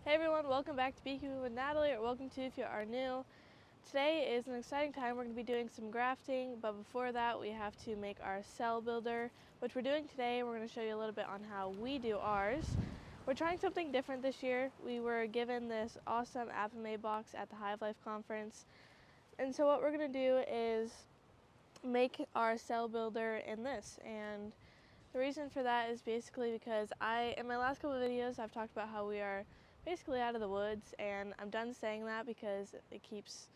Hey everyone, welcome back to Beekeeping with Natalie, or welcome to if you are new. Today is an exciting time. We're going to be doing some grafting, but before that we have to make our cell builder, which we're doing today. We're going to show you a little bit on how we do ours. We're trying something different this year. We were given this awesome APIMAYE box at the Hive Life conference, and so what we're going to do is make our cell builder in this. And the reason for that is basically because in my last couple of videos, I've talked about how we are basically out of the woods, and I'm done saying that because it keeps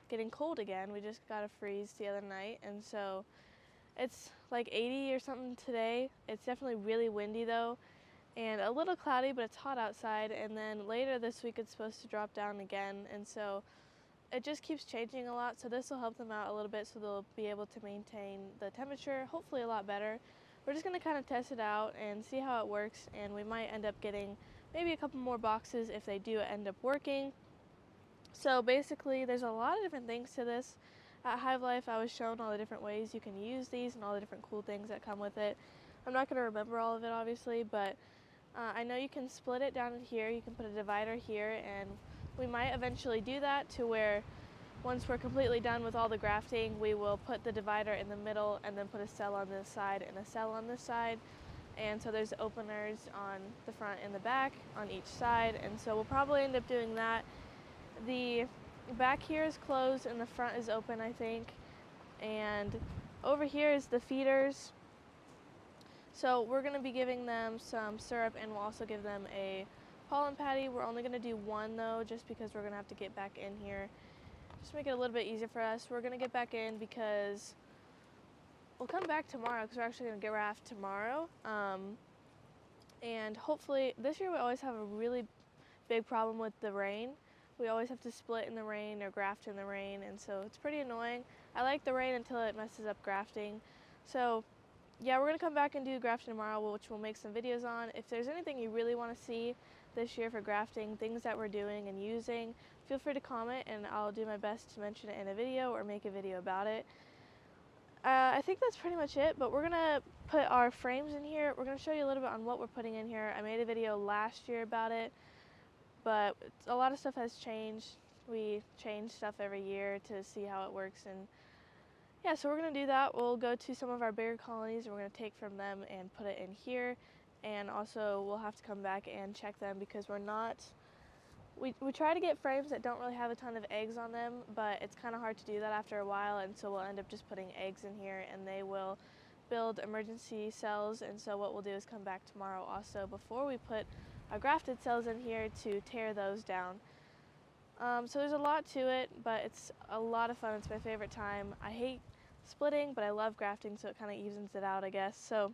getting cold again. We just got a freeze the other night, and so it's like 80 or something today. It's definitely really windy though, and a little cloudy, but it's hot outside. And then later this week, it's supposed to drop down again, and so it just keeps changing a lot. So this will help them out a little bit, so they'll be able to maintain the temperature, hopefully a lot better. We're just going to kind of test it out and see how it works, and we might end up getting maybe a couple more boxes if they do end up working. So basically there's a lot of different things to this. At Hive Life I was shown all the different ways you can use these and all the different cool things that come with it. I'm not going to remember all of it obviously, but I know you can split it down in here. You can put a divider here, and we might eventually do that to where once we're completely done with all the grafting, we will put the divider in the middle and then put a cell on this side and a cell on this side. And so there's openers on the front and the back on each side, and so we'll probably end up doing that. The back here is closed and the front is open, I think. And over here is the feeders. So we're going to be giving them some syrup, and we'll also give them a pollen patty. We're only going to do one though, just because we're going to have to get back in here. Just make it a little bit easier for us. We're going to get back in because we'll come back tomorrow, because we're actually going to graft tomorrow. And hopefully, this year we always have a really big problem with the rain. We always have to split in the rain or graft in the rain, and so it's pretty annoying. I like the rain until it messes up grafting. So yeah, we're going to come back and do grafting tomorrow, which we'll make some videos on. If there's anything you really want to see this year for grafting, things that we're doing and using, feel free to comment and I'll do my best to mention it in a video or make a video about it. I think that's pretty much it, but we're going to put our frames in here. We're going to show you a little bit on what we're putting in here. I made a video last year about it, but a lot of stuff has changed. We change stuff every year to see how it works, and yeah, so we're going to do that. We'll go to some of our bigger colonies, and we're going to take from them and put it in here. And also we'll have to come back and check them, because we try to get frames that don't really have a ton of eggs on them, but it's kind of hard to do that after a while, and so we'll end up just putting eggs in here, and they will build emergency cells. And so what we'll do is come back tomorrow also before we put our grafted cells in here to tear those down. So there's a lot to it, but it's a lot of fun. It's my favorite time. I hate splitting, but I love grafting, so it kind of evens it out, I guess. So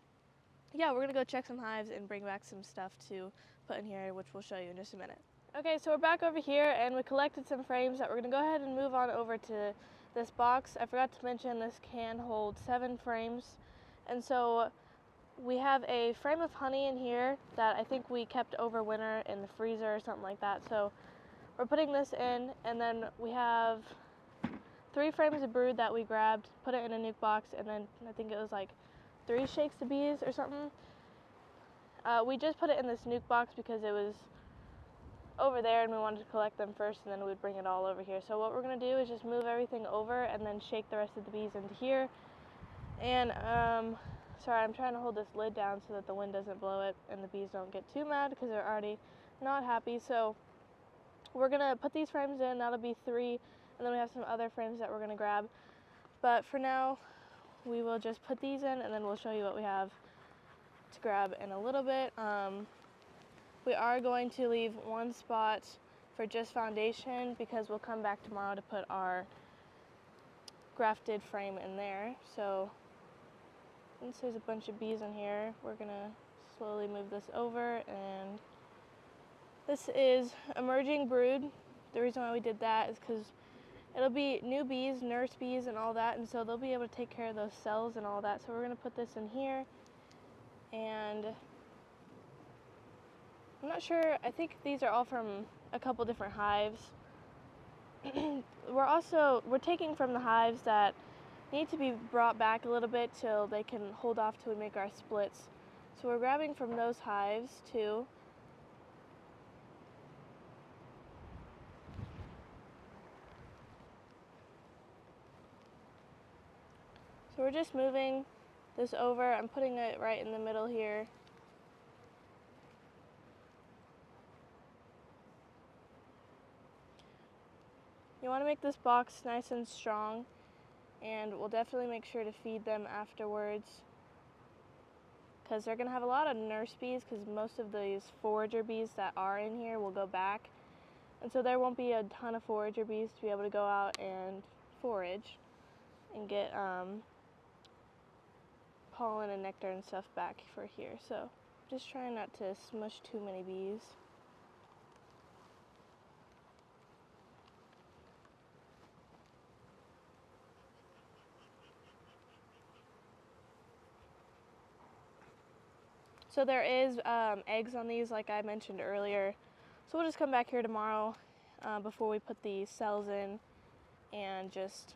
yeah, we're gonna go check some hives and bring back some stuff to put in here, which we'll show you in just a minute. Okay, so we're back over here, and we collected some frames that we're gonna go ahead and move on over to this box. I forgot to mention this can hold 7 frames, and so we have a frame of honey in here that I think we kept over winter in the freezer or something like that. So we're putting this in, and then we have 3 frames of brood that we grabbed, put it in a nuke box, and then I think it was like 3 shakes of bees or something. We just put it in this nuke box because it was over there and we wanted to collect them first, and then we'd bring it all over here. So what we're going to do is just move everything over and then shake the rest of the bees into here. And sorry, I'm trying to hold this lid down so that the wind doesn't blow it and the bees don't get too mad, because they're already not happy. So we're going to put these frames in. That'll be 3, and then we have some other frames that we're going to grab. But for now, we will just put these in, and then we'll show you what we have to grab in a little bit. We are going to leave one spot for just foundation, because we'll come back tomorrow to put our grafted frame in there. So since there's a bunch of bees in here, we're going to slowly move this over, and this is emerging brood. The reason why we did that is because it'll be new bees, nurse bees, and all that, and so they'll be able to take care of those cells and all that. So we're going to put this in here, and I'm not sure, I think these are all from a couple different hives. We're taking from the hives that need to be brought back a little bit till they can hold off till we make our splits. So we're grabbing from those hives too. So we're just moving this over. I'm putting it right in the middle here. You want to make this box nice and strong, and we'll definitely make sure to feed them afterwards, because they're going to have a lot of nurse bees, because most of these forager bees that are in here will go back. And so there won't be a ton of forager bees to be able to go out and forage and get pollen and nectar and stuff back for here. So just trying not to smush too many bees. So there is eggs on these, like I mentioned earlier. So we'll just come back here tomorrow before we put the cells in and just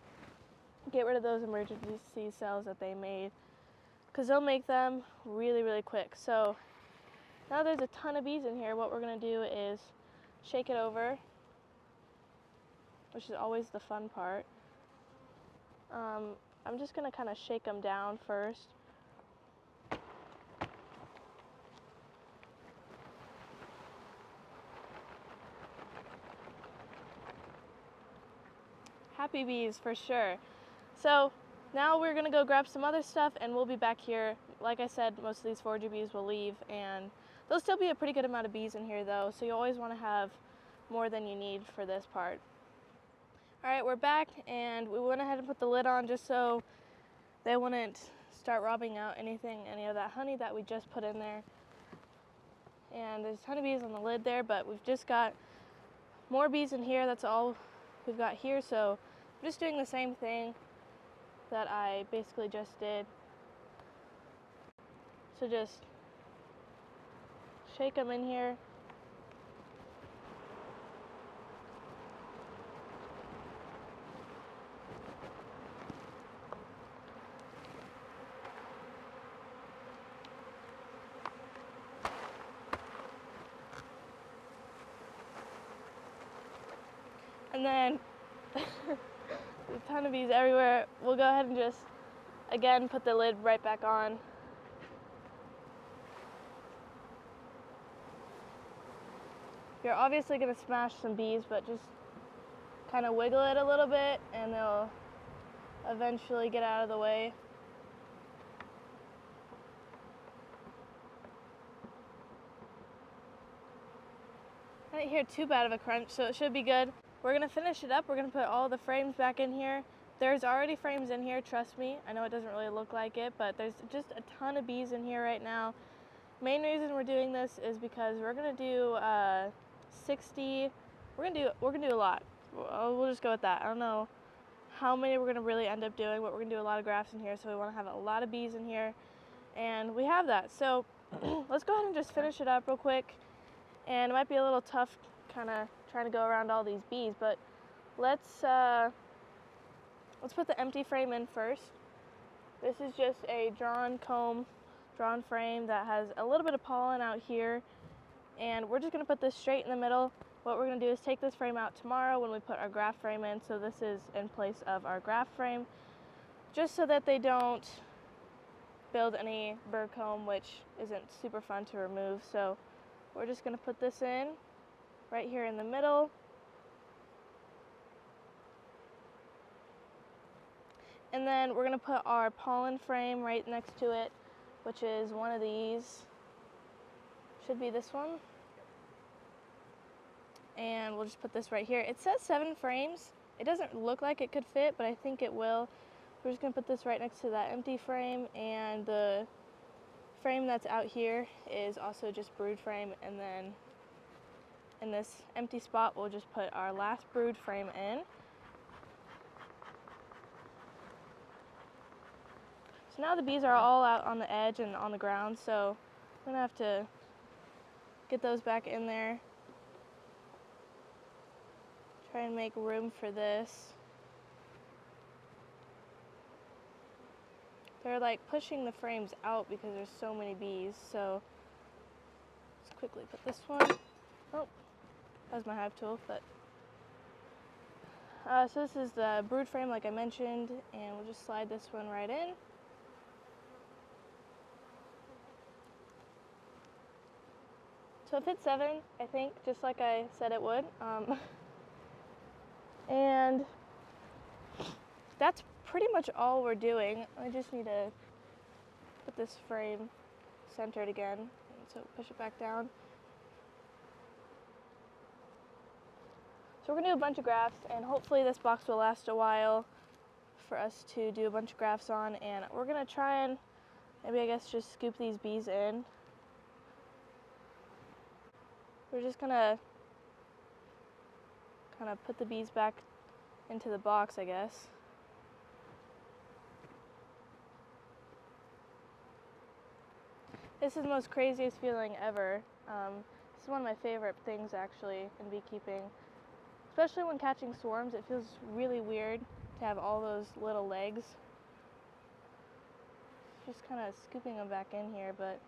get rid of those emergency cells that they made, because they'll make them really, really quick. So now there's a ton of bees in here. What we're going to do is shake it over, which is always the fun part. I'm just going to kind of shake them down first. Happy bees for sure. So now we're gonna go grab some other stuff and we'll be back here. Like I said, most of these forager bees will leave, and there'll still be a pretty good amount of bees in here though, so you always wanna have more than you need for this part. All right, we're back, and we went ahead and put the lid on just so they wouldn't start robbing out any of that honey that we just put in there. And there's a ton of bees on the lid there, but we've just got more bees in here. That's all we've got here, so I'm just doing the same thing that I basically just did. So just shake them in here. And then there's a ton of bees everywhere. We'll go ahead and just, again, put the lid right back on. You're obviously going to smash some bees, but just kind of wiggle it a little bit and they'll eventually get out of the way. I didn't hear too bad of a crunch, so it should be good. We're going to finish it up. We're going to put all the frames back in here. There's already frames in here, trust me. I know it doesn't really look like it, but there's just a ton of bees in here right now. Main reason we're doing this is because we're going to do 60. We're going to do a lot. We'll just go with that. I don't know how many we're going to really end up doing, but we're going to do a lot of grafts in here, so we want to have a lot of bees in here, and we have that. So let's go ahead and just finish it up real quick. And it might be a little tough kind of trying to go around all these bees, but let's put the empty frame in first. This is just a drawn frame that has a little bit of pollen out here, and we're just going to put this straight in the middle. What we're going to do is take this frame out tomorrow when we put our graft frame in, so this is in place of our graft frame, just so that they don't build any bird comb, which isn't super fun to remove. So we're just going to put this in right here in the middle. And then we're going to put our pollen frame right next to it, which is one of these. Should be this one. And we'll just put this right here. It says 7 frames. It doesn't look like it could fit, but I think it will. We're just going to put this right next to that empty frame, and the frame that's out here is also just brood frame, and then in this empty spot we'll just put our last brood frame in. So now the bees are all out on the edge and on the ground, so I'm gonna have to get those back in there. Try and make room for this. They're like pushing the frames out because there's so many bees, so let's quickly put this one. Oh, that was my hive tool, but So this is the brood frame like I mentioned, and we'll just slide this one right in. So it fits 7, I think, just like I said it would. And that's pretty much all we're doing. I just need to put this frame centered again. So push it back down. So we're gonna do a bunch of grafts, and hopefully this box will last a while for us to do a bunch of grafts on. And we're gonna try and maybe, I guess, just scoop these bees in. We're just gonna kind of put the bees back into the box, I guess. This is the most craziest feeling ever. This is one of my favorite things actually in beekeeping. Especially when catching swarms, it feels really weird to have all those little legs. Just kind of scooping them back in here, but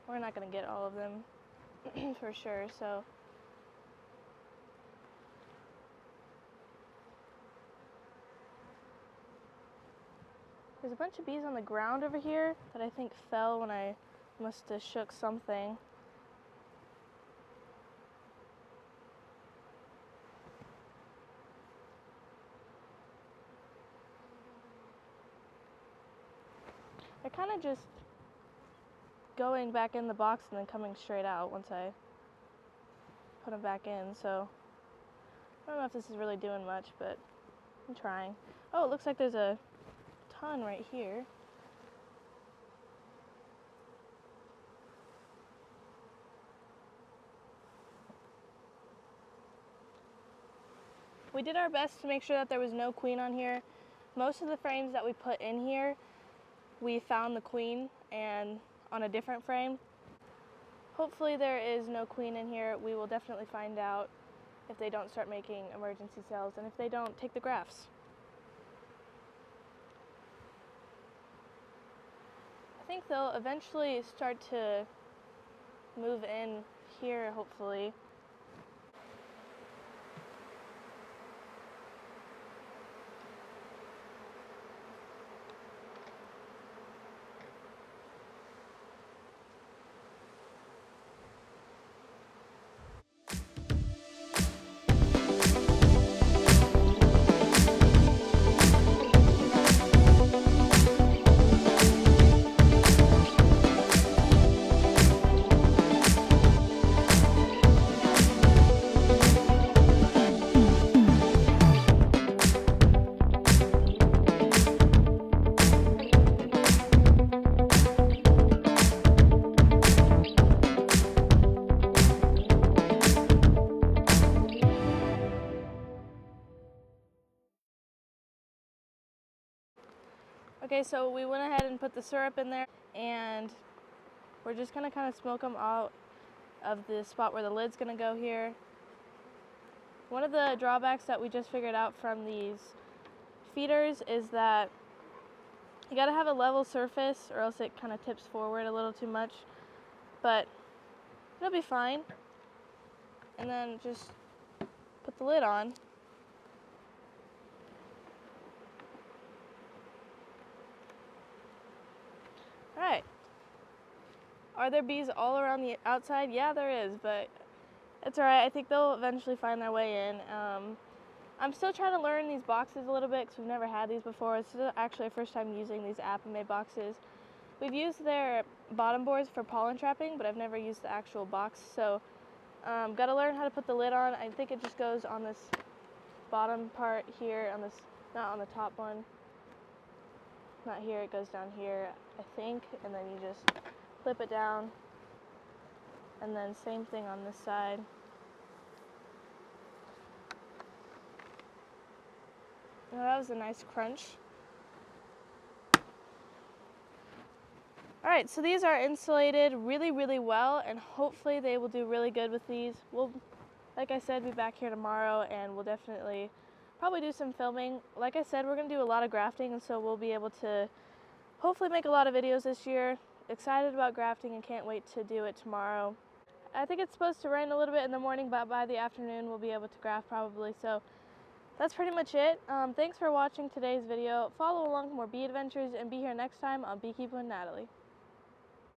we're not going to get all of them for sure, so. There's a bunch of bees on the ground over here that I think fell when I must have shook something. They're kind of just going back in the box and then coming straight out once I put them back in, so I don't know if this is really doing much, but I'm trying. Oh, it looks like there's a ton right here. We did our best to make sure that there was no queen on here. Most of the frames that we put in here, we found the queen and on a different frame. Hopefully there is no queen in here. We will definitely find out if they don't start making emergency cells and if they don't take the grafts. I think they'll eventually start to move in here, hopefully. Okay, so we went ahead and put the syrup in there, and we're just gonna kind of smoke them out of the spot where the lid's gonna go here. One of the drawbacks that we just figured out from these feeders is that you gotta have a level surface or else it kind of tips forward a little too much, but it'll be fine. And then just put the lid on. Alright. Are there bees all around the outside? Yeah, there is, but it's alright. I think they'll eventually find their way in. I'm still trying to learn these boxes a little bit because we've never had these before. This is actually our first time using these APIMAYE boxes. We've used their bottom boards for pollen trapping, but I've never used the actual box. So, got to learn how to put the lid on. I think it just goes on this bottom part here, on this, not on the top one. Not here, it goes down here, I think, and then you just flip it down, and then same thing on this side. Oh, that was a nice crunch. Alright, so these are insulated really, really well, and hopefully they will do really good with these. We'll, like I said, be back here tomorrow, and we'll definitely probably do some filming. Like I said, we're going to do a lot of grafting, and so we'll be able to hopefully make a lot of videos this year. Excited about grafting and can't wait to do it tomorrow. I think it's supposed to rain a little bit in the morning, but by the afternoon we'll be able to graft probably. So that's pretty much it. Thanks for watching today's video. Follow along for more bee adventures and be here next time on Beekeeping with Natalie.